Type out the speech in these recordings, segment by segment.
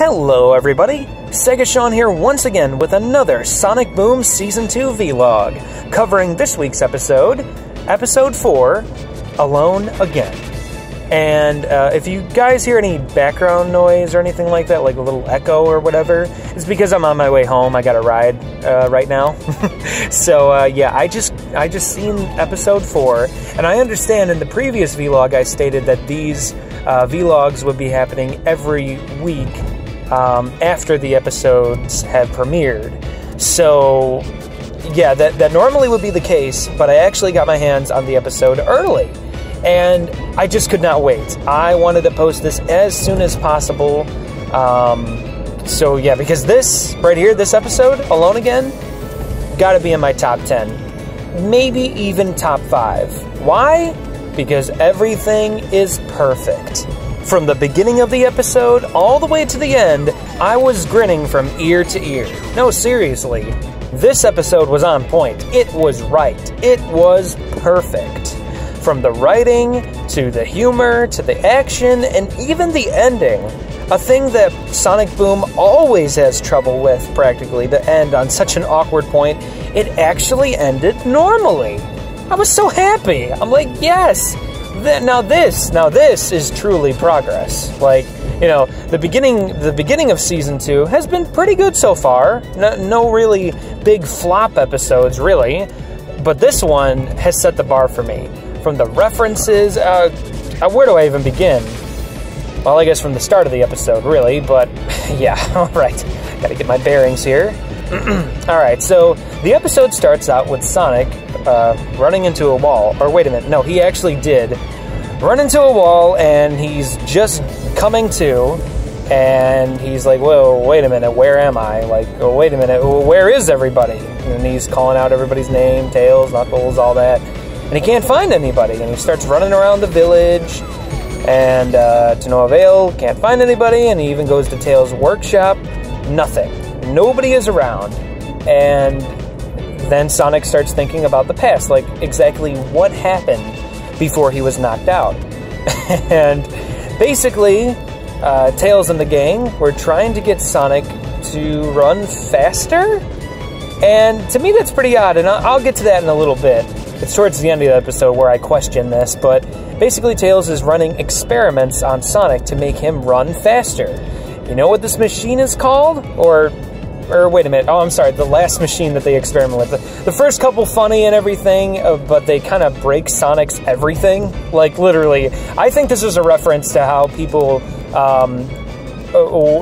Hello everybody, Sega Sean here once again with another Sonic Boom Season 2 vlog, covering this week's episode, Episode 4, Alone Again. And if you guys hear any background noise or anything like that, like a little echo or whatever, it's because I'm on my way home. I got a ride right now. So yeah, I just seen Episode 4, and I understand in the previous vlog I stated that these vlogs would be happening every week after the episodes have premiered. So yeah, that normally would be the case, but I actually got my hands on the episode early, and I just could not wait. I wanted to post this as soon as possible. So yeah, because this right here, this episode, Alone Again, gotta be in my top 10, maybe even top 5. Why? Because everything is perfect. From the beginning of the episode all the way to the end, I was grinning from ear to ear. No, seriously, this episode was on point. It was right. It was perfect. From the writing, to the humor, to the action, and even the ending. A thing that Sonic Boom always has trouble with, practically, to end on such an awkward point, it actually ended normally. I was so happy. I'm like, yes! Now this is truly progress. Like, you know, the beginning of Season 2 has been pretty good so far. No really big flop episodes, really. But this one has set the bar for me. From the references, where do I even begin? Well, I guess from the start of the episode, really, but yeah, alright. Gotta get my bearings here. Alright, so the episode starts out with Sonic running into a wall. Or wait a minute, no, he actually did run into a wall, and he's just coming to, and he's like, whoa, wait a minute, where am I? Like, oh, wait a minute, where is everybody? And he's calling out everybody's name, Tails, Knuckles, all that. And he can't find anybody, and he starts running around the village, and to no avail, can't find anybody, and he even goes to Tails' workshop, nothing. Nobody is around, and then Sonic starts thinking about the past, like exactly what happened before he was knocked out. And basically, Tails and the gang were trying to get Sonic to run faster, and to me that's pretty odd, and I'll get to that in a little bit. It's towards the end of the episode where I question this, but basically Tails is running experiments on Sonic to make him run faster. You know what this machine is called? Or wait a minute, oh, I'm sorry, the last machine that they experiment with. The first couple funny and everything, but they kind of break Sonic's everything. Like, literally. I think this is a reference to how people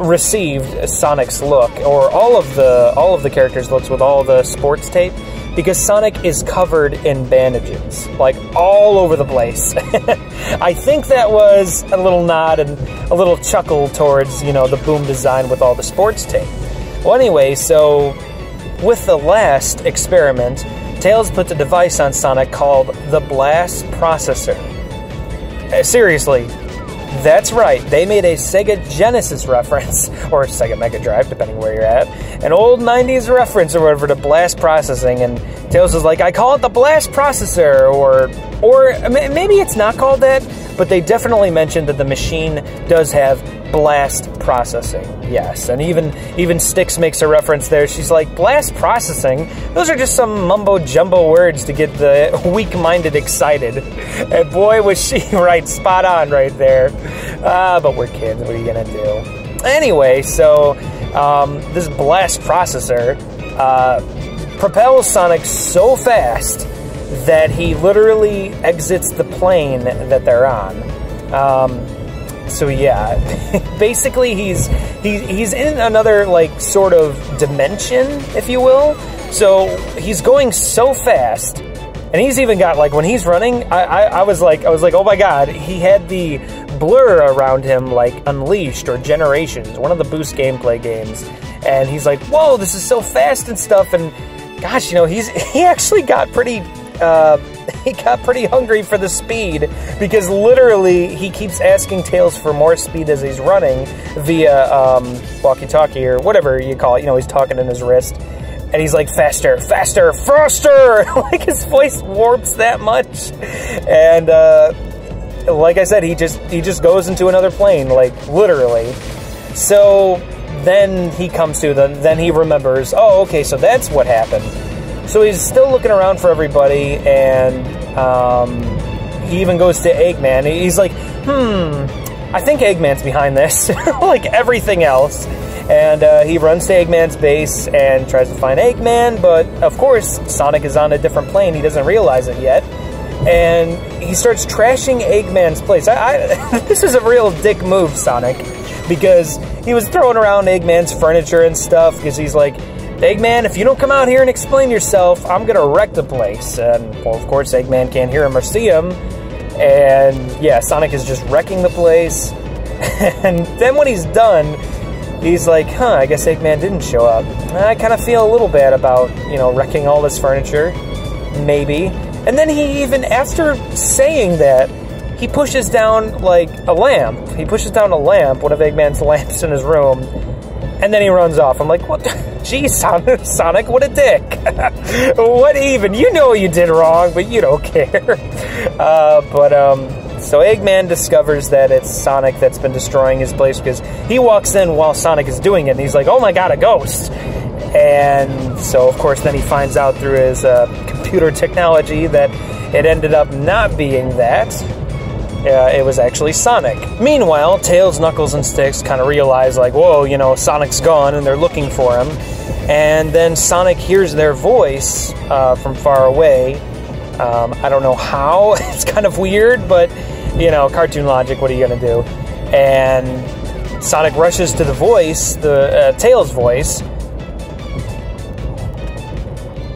received Sonic's look, or all of the characters' looks with all the sports tape. Because Sonic is covered in bandages, like all over the place. I think that was a little nod and a little chuckle towards, you know, the Boom design with all the sports tape. Well, anyway, so with the last experiment, Tails puts a device on Sonic called the Blast Processor. Seriously, that's right, they made a Sega Genesis reference, or Sega Mega Drive, depending where you're at, an old 90s reference or whatever to blast processing, and Tails is like, I call it the Blast Processor, or maybe it's not called that, but they definitely mentioned that the machine does have blast processing, yes, and even Styx makes a reference there. She's like, blast processing? Those are just some mumbo-jumbo words to get the weak-minded excited. And boy, was she right, spot on right there. But we're kids, what are you gonna do? Anyway, so this blast processor propels Sonic so fast that he literally exits the plane that they're on. So yeah, basically he's in another, like, sort of dimension, if you will. So he's going so fast, and he's even got, like, when he's running, I was like, oh my god, he had the blur around him, like Unleashed or Generations, one of the Boost gameplay games, and he's like, whoa, this is so fast and stuff, and gosh, you know, he actually got pretty hungry for the speed, because literally he keeps asking Tails for more speed as he's running via walkie-talkie or whatever you call it. You know, he's talking in his wrist, and he's like, faster, faster, faster! Like, his voice warps that much. And like I said, he just goes into another plane, like, literally. So then he comes to, then he remembers, oh, okay, so that's what happened. So he's still looking around for everybody, and he even goes to Eggman. He's like, I think Eggman's behind this, like everything else. And he runs to Eggman's base and tries to find Eggman, but of course Sonic is on a different plane. He doesn't realize it yet. And he starts trashing Eggman's place. This is a real dick move, Sonic, because he was throwing around Eggman's furniture and stuff, because he's like, Eggman, if you don't come out here and explain yourself, I'm going to wreck the place. And, well, of course, Eggman can't hear him or see him. And, yeah, Sonic is just wrecking the place. And then when he's done, he's like, I guess Eggman didn't show up. I kind of feel a little bad about, wrecking all this furniture. Maybe. And then he even, after saying that, he pushes down, like, a lamp. He pushes down a lamp, one of Eggman's lamps in his room. And then he runs off. I'm like, what? Geez, Sonic, what a dick. What even? You know you did wrong, but you don't care. So Eggman discovers that it's Sonic that's been destroying his place, because he walks in while Sonic is doing it, and he's like, oh my god, a ghost. And so, of course, then he finds out through his computer technology that it ended up not being that. It was actually Sonic. Meanwhile, Tails, Knuckles, and Sticks kind of realize, like, whoa, Sonic's gone, and they're looking for him. And then Sonic hears their voice from far away. I don't know how. It's kind of weird, but, cartoon logic, what are you going to do? And Sonic rushes to the voice, the Tails' voice.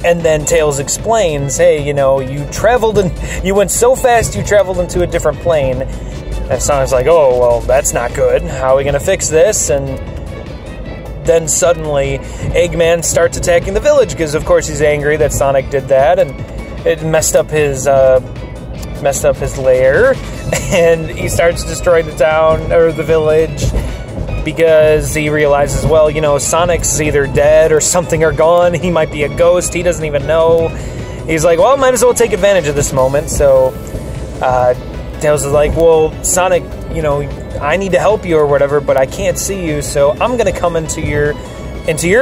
And then Tails explains, hey, you went so fast you traveled into a different plane. And Sonic's like, oh, well, that's not good. How are we going to fix this? And then suddenly Eggman starts attacking the village, because, of course, he's angry that Sonic did that, and it messed up his lair. And he starts destroying the town, or the village, because he realizes, well, Sonic's either dead or something or gone. He might be a ghost. He doesn't even know. He's like, well, might as well take advantage of this moment. So Tails is like, well, Sonic, I need to help you or whatever, but I can't see you, so I'm going to come into your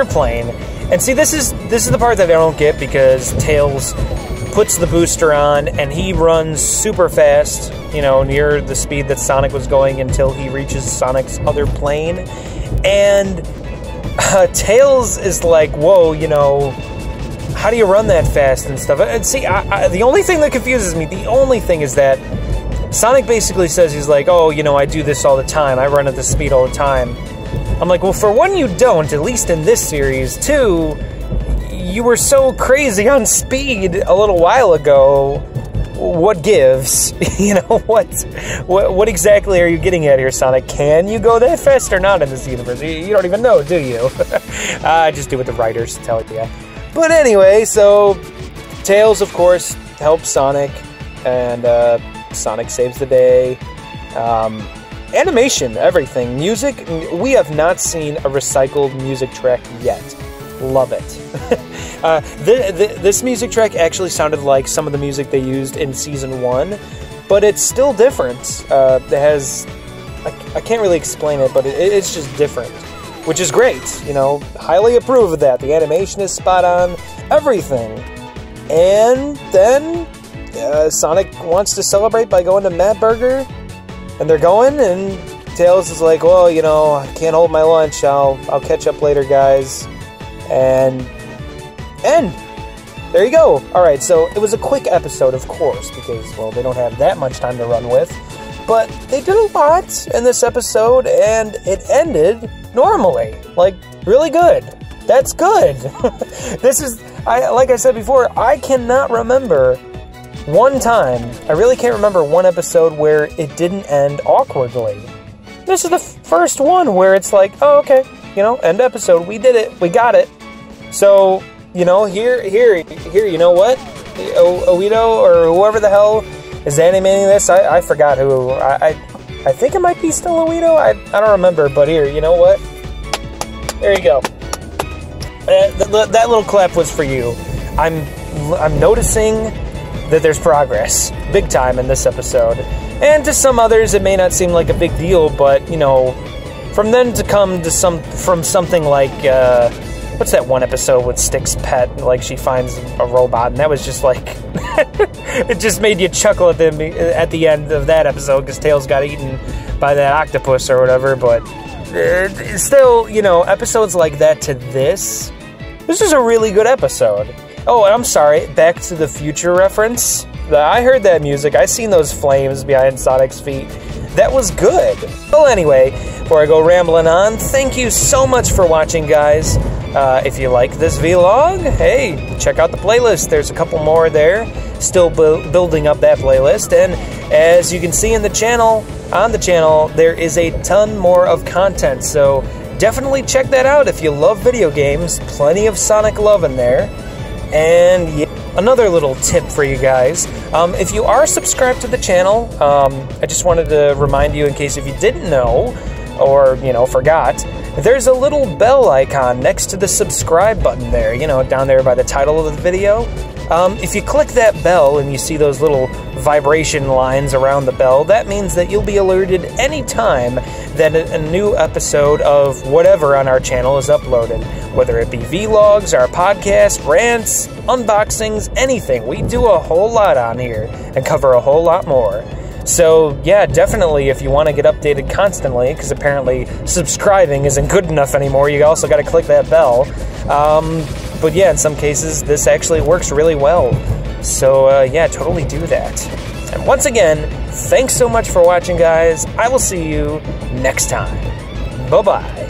plane. And see, this is the part that I don't get, because Tails puts the booster on, and he runs super fast, near the speed that Sonic was going, until he reaches Sonic's other plane. And Tails is like, whoa, how do you run that fast and stuff? And see, the only thing that confuses me, is that Sonic basically says, he's like, oh, I do this all the time. I run at this speed all the time. I'm like, well, for one, you don't, at least in this series. Two, you were so crazy on speed a little while ago. What gives? What exactly are you getting at here, Sonic? Can you go that fast or not in this universe? You don't even know, do you? I just do what the writers tell you. But anyway, so Tails, of course, helps Sonic, and Sonic saves the day. Animation, everything. Music, we have not seen a recycled music track yet. Love it. This music track actually sounded like some of the music they used in Season 1, but it's still different. It has... I can't really explain it, but it's just different, which is great. Highly approve of that. The animation is spot on. Everything. And then Sonic wants to celebrate by going to Matt Burger, and they're going, and Tails is like, well, I can't hold my lunch. I'll catch up later, guys. And there you go. Alright, so it was a quick episode, of course, because, well, they don't have that much time to run with. But they did a lot in this episode, and it ended normally. Like, really good. That's good. Like I said before, I cannot remember one time, I really can't remember one episode where it didn't end awkwardly. This is the first one where it's like, oh, okay, end episode, we did it, we got it. So, here, you know what? Oito, or whoever the hell is animating this, I forgot who. I think it might be still Oito, I don't remember, but here, you know what? There you go. That little clap was for you. I'm noticing that there's progress, big time, in this episode. And to some others, it may not seem like a big deal, but, From then to come to something like, what's that one episode with Stick's pet? Like, she finds a robot, and that was just like, it just made you chuckle at the end of that episode, because Tails got eaten by that octopus or whatever, but still, you know, episodes like that to this is a really good episode. Oh, I'm sorry, Back to the Future reference. I heard that music. I seen those flames behind Sonic's feet. That was good. Well, anyway, before I go rambling on, thank you so much for watching, guys. If you like this vlog, hey, check out the playlist. There's a couple more there. Still building up that playlist. And as you can see on the channel, there is a ton more of content. So definitely check that out if you love video games. Plenty of Sonic love in there. And yeah, another little tip for you guys. If you are subscribed to the channel, I just wanted to remind you, in case if you didn't know or, you know, forgot, there's a little bell icon next to the subscribe button there, you know, down there by the title of the video. If you click that bell and you see those little vibration lines around the bell, that means that you'll be alerted anytime that a new episode of whatever on our channel is uploaded. Whether it be vlogs, our podcast, rants, unboxings, anything. We do a whole lot on here and cover a whole lot more. So, yeah, definitely if you want to get updated constantly, because apparently subscribing isn't good enough anymore, you also got to click that bell. But yeah, in some cases, this actually works really well. So, yeah, totally do that. And once again, thanks so much for watching, guys. I will see you next time. Bye-bye.